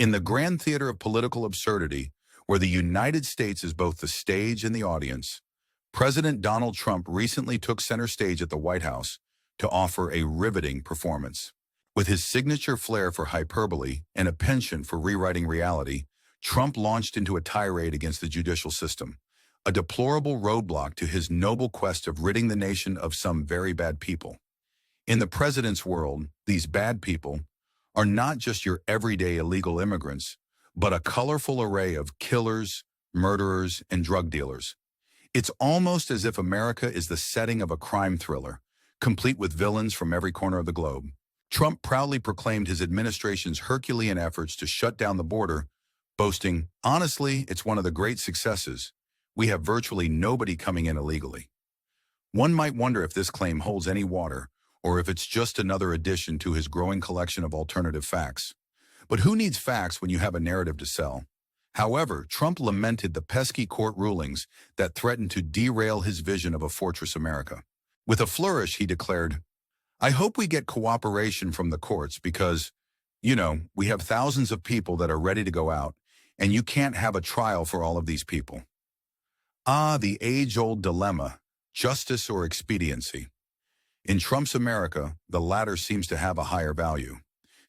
In the grand theater of political absurdity, where the United States is both the stage and the audience, President Donald Trump recently took center stage at the White House to offer a riveting performance. With his signature flair for hyperbole and a penchant for rewriting reality, Trump launched into a tirade against the judicial system, a deplorable roadblock to his noble quest of ridding the nation of some very bad people. In the president's world, these bad people are not just your everyday illegal immigrants, but a colorful array of killers, murderers, and drug dealers. It's almost as if America is the setting of a crime thriller, complete with villains from every corner of the globe. Trump proudly proclaimed his administration's Herculean efforts to shut down the border, boasting, "Honestly, it's one of the great successes. We have virtually nobody coming in illegally." One might wonder if this claim holds any water, or if it's just another addition to his growing collection of alternative facts. But who needs facts when you have a narrative to sell? However, Trump lamented the pesky court rulings that threatened to derail his vision of a fortress America. With a flourish, he declared, "I hope we get cooperation from the courts because, we have thousands of people that are ready to go out, and you can't have a trial for all of these people." Ah, the age-old dilemma, justice or expediency. In Trump's America, the latter seems to have a higher value.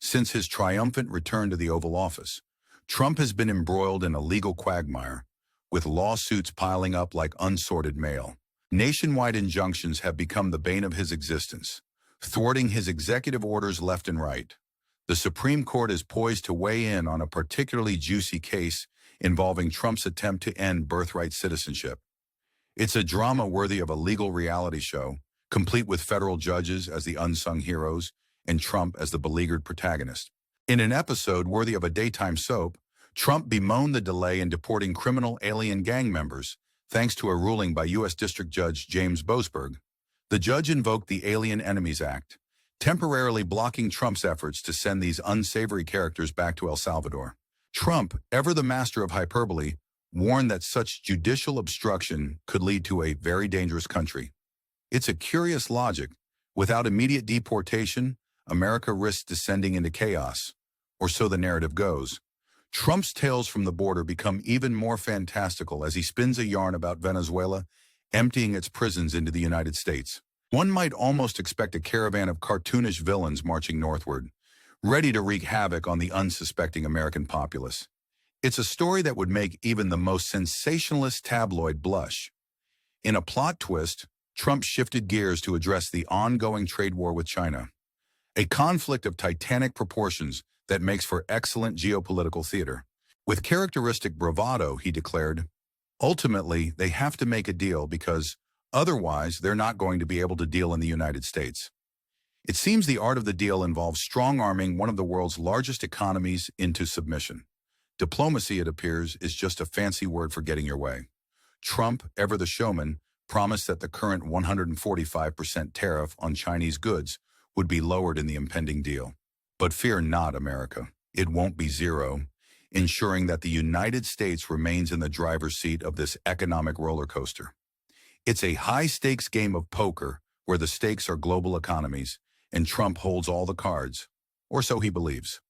Since his triumphant return to the Oval Office, Trump has been embroiled in a legal quagmire, with lawsuits piling up like unsorted mail. Nationwide injunctions have become the bane of his existence, thwarting his executive orders left and right. The Supreme Court is poised to weigh in on a particularly juicy case involving Trump's attempt to end birthright citizenship. It's a drama worthy of a legal reality show, complete with federal judges as the unsung heroes and Trump as the beleaguered protagonist. In an episode worthy of a daytime soap, Trump bemoaned the delay in deporting criminal alien gang members, thanks to a ruling by U.S. District Judge James Boasberg. The judge invoked the Alien Enemies Act, temporarily blocking Trump's efforts to send these unsavory characters back to El Salvador. Trump, ever the master of hyperbole, warned that such judicial obstruction could lead to a very dangerous country. It's a curious logic. Without immediate deportation, America risks descending into chaos, or so the narrative goes. Trump's tales from the border become even more fantastical as he spins a yarn about Venezuela emptying its prisons into the United States. One might almost expect a caravan of cartoonish villains marching northward, ready to wreak havoc on the unsuspecting American populace. It's a story that would make even the most sensationalist tabloid blush. In a plot twist, Trump shifted gears to address the ongoing trade war with China, a conflict of titanic proportions that makes for excellent geopolitical theater. With characteristic bravado, he declared, "Ultimately, they have to make a deal because otherwise they're not going to be able to deal in the United States." It seems the art of the deal involves strong-arming one of the world's largest economies into submission. Diplomacy, it appears, is just a fancy word for getting your way. Trump, ever the showman, promised that the current 145% tariff on Chinese goods would be lowered in the impending deal. But fear not, America. It won't be zero, ensuring that the United States remains in the driver's seat of this economic roller coaster. It's a high-stakes game of poker where the stakes are global economies, and Trump holds all the cards, or so he believes.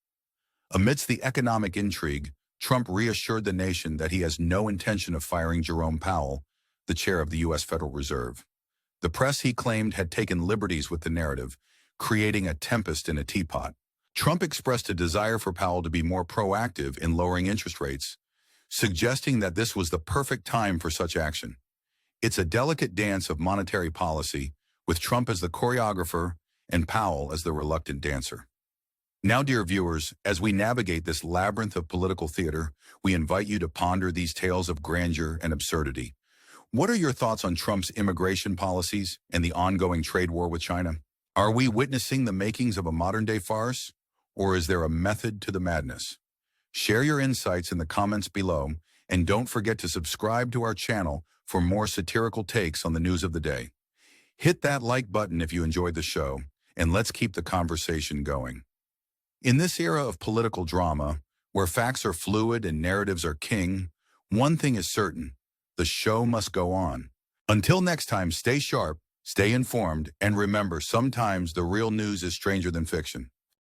Amidst the economic intrigue, Trump reassured the nation that he has no intention of firing Jerome Powell, the chair of the U.S. Federal Reserve. The press, he claimed, had taken liberties with the narrative, creating a tempest in a teapot. Trump expressed a desire for Powell to be more proactive in lowering interest rates, suggesting that this was the perfect time for such action. It's a delicate dance of monetary policy, with Trump as the choreographer and Powell as the reluctant dancer. Now, dear viewers, as we navigate this labyrinth of political theater, we invite you to ponder these tales of grandeur and absurdity. What are your thoughts on Trump's immigration policies and the ongoing trade war with China? Are we witnessing the makings of a modern-day farce, or is there a method to the madness? Share your insights in the comments below, and don't forget to subscribe to our channel for more satirical takes on the news of the day. Hit that like button if you enjoyed the show, and let's keep the conversation going. In this era of political drama, where facts are fluid and narratives are king, one thing is certain: the show must go on. Until next time, stay sharp, stay informed, and remember, sometimes the real news is stranger than fiction.